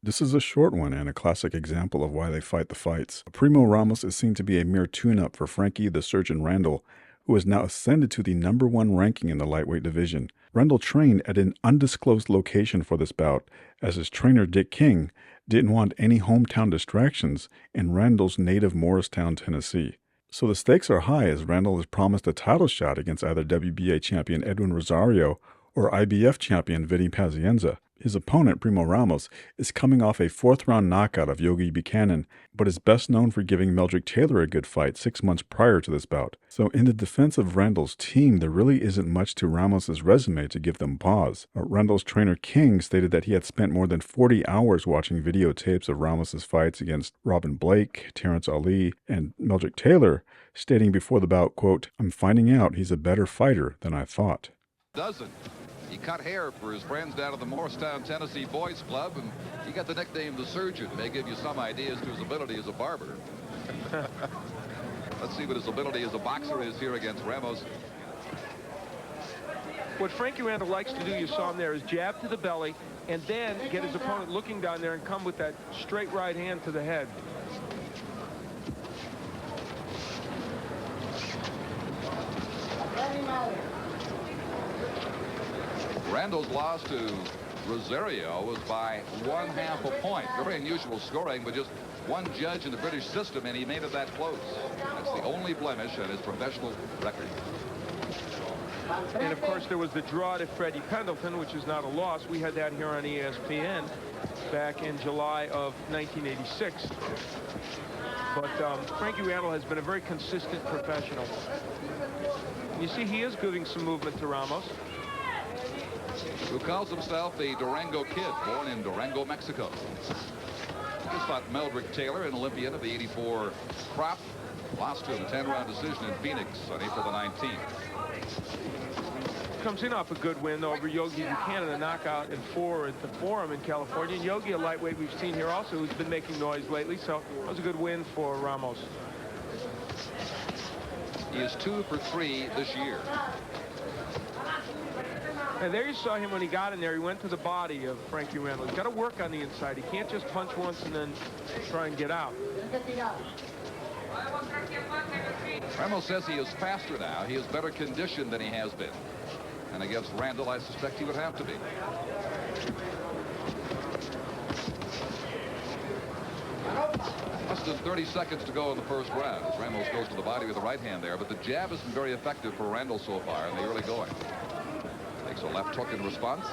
This is a short one and a classic example of why they fight the fights. Primo Ramos is seen to be a mere tune-up for Frankie the Surgeon Randall, who has now ascended to the #1 ranking in the lightweight division. Randall trained at an undisclosed location for this bout, as his trainer Dick King didn't want any hometown distractions in Randall's native Morristown, Tennessee. So the stakes are high as Randall is promised a title shot against either WBA champion Edwin Rosario or IBF champion Vinny Pazienza. His opponent, Primo Ramos, is coming off a 4th-round knockout of Yogi Buchanan, but is best known for giving Meldrick Taylor a good fight 6 months prior to this bout. So in the defense of Randall's team, there really isn't much to Ramos's resume to give them pause. Randall's trainer King stated that he had spent more than 40 hours watching videotapes of Ramos's fights against Robin Blake, Terrence Ali, and Meldrick Taylor, stating before the bout, quote, "I'm finding out he's a better fighter than I thought." Doesn't. He cut hair for his friends down at the Morristown, Tennessee Boys Club, and he got the nickname the Surgeon. May give you some idea as to his ability as a barber. Let's see what his ability as a boxer is here against Ramos. What Frankie Randall likes to do, you saw him there, is jab to the belly and then get his opponent looking down there and come with that straight right hand to the head. Randall's loss to Rosario was by 1/2 a point. Very unusual scoring, but just one judge in the British system, and he made it that close. That's the only blemish on his professional record. And of course there was the draw to Freddie Pendleton, which is not a loss. We had that here on ESPN back in July of 1986. But Frankie Randall has been a very consistent professional. You see he is giving some movement to Ramos, who calls himself the Durango Kid, born in Durango, Mexico. Just fought Meldrick Taylor, an Olympian of the '84 crop. Lost to him a 10-round decision in Phoenix on April the 19th. Comes in off a good win over Yogi Buchanan, a knockout in 4 at the Forum in California. And Yogi, a lightweight we've seen here also, who's been making noise lately, so that was a good win for Ramos. He is 2 for 3 this year. And there you saw him when he got in there. He went to the body of Frankie Randall. He's got to work on the inside. He can't just punch once and then try and get out. Ramos says he is faster now. He is better conditioned than he has been. And against Randall, I suspect he would have to be. Less than 30 seconds to go in the first round as Ramos goes to the body with the right hand there. But the jab has been very effective for Randall so far in the early going. Takes a left hook in response.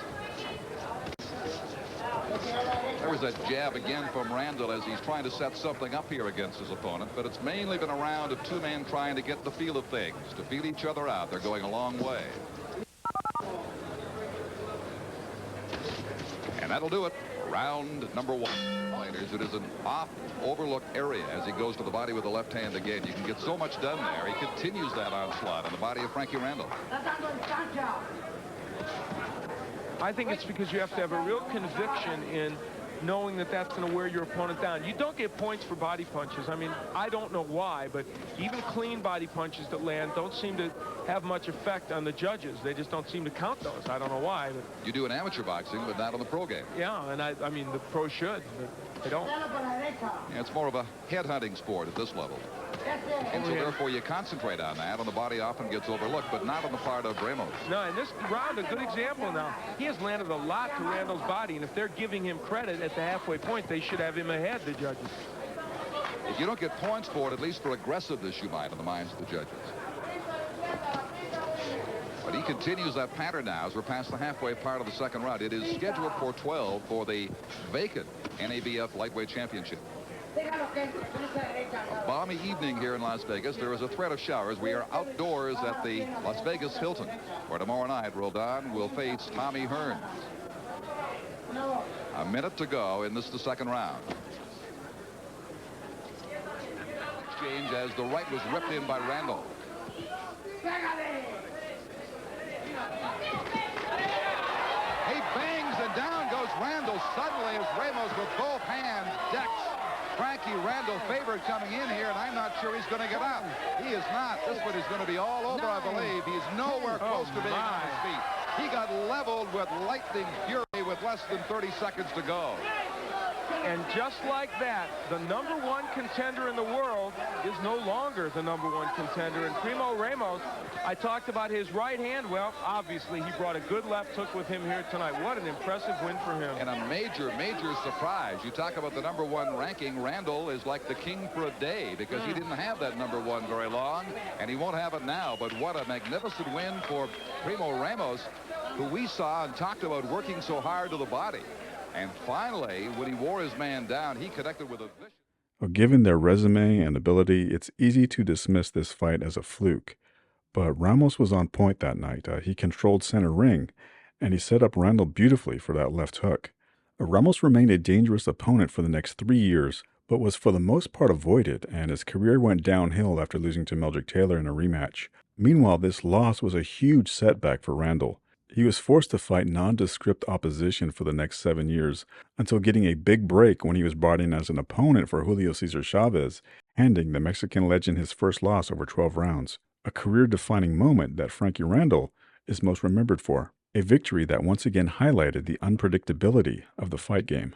There was that jab again from Randall as he's trying to set something up here against his opponent. But it's mainly been a round of 2 men trying to get the feel of things, to feel each other out. They're going a long way. And that'll do it. Round number 1. Fighters, it is an off overlooked area as he goes to the body with the left hand again. You can get so much done there. He continues that onslaught on the body of Frankie Randall. I think it's because you have to have a real conviction in knowing that that's going to wear your opponent down. You don't get points for body punches. I mean, I don't know why, but even clean body punches that land don't seem to have much effect on the judges. They just don't seem to count those. I don't know why. But you do in amateur boxing, but not on the pro game. Yeah, and I mean, the pros should, but they don't. Yeah, it's more of a head-hunting sport at this level. And so therefore you concentrate on that. On the body often gets overlooked, but not on the part of Ramos. No, in this round, a good example now. He has landed a lot to Randall's body, and if they're giving him credit at the halfway point, they should have him ahead, the judges. If you don't get points for it, at least for aggressiveness, you might in the minds of the judges. But he continues that pattern now as we're past the halfway part of the second round. It is scheduled for 12 for the vacant NABF Lightweight Championship. A balmy evening here in Las Vegas. There is a threat of showers. We are outdoors at the Las Vegas Hilton, where tomorrow night Roldan will face Tommy Hearns. A minute to go in this, the second round. Exchange as the right was ripped in by Randall. He bangs and down goes Randall suddenly as Ramos with both hands decks Frankie Randall. Favored coming in here, and I'm not sure he's going to get out. He is not. This one is going to be all over, I believe. He's nowhere close to being on his feet. He got leveled with lightning fury with less than 30 seconds to go. And just like that, the #1 contender in the world is no longer the #1 contender. And Primo Ramos, I talked about his right hand. Well, obviously, he brought a good left hook with him here tonight. What an impressive win for him. And a major, major surprise. You talk about the #1 ranking. Randall is like the king for a day because he didn't have that #1 very long, and he won't have it now. But what a magnificent win for Primo Ramos, who we saw and talked about working so hard to the body. And finally, when he wore his man down, he connected with a vicious... Well, given their resume and ability, it's easy to dismiss this fight as a fluke. But Ramos was on point that night. He controlled center ring, and he set up Randall beautifully for that left hook. Ramos remained a dangerous opponent for the next 3 years, but was for the most part avoided, and his career went downhill after losing to Meldrick Taylor in a rematch. Meanwhile, this loss was a huge setback for Randall. He was forced to fight nondescript opposition for the next 7 years, until getting a big break when he was brought in as an opponent for Julio Cesar Chavez, handing the Mexican legend his first loss over 12 rounds. A career-defining moment that Frankie Randall is most remembered for. A victory that once again highlighted the unpredictability of the fight game.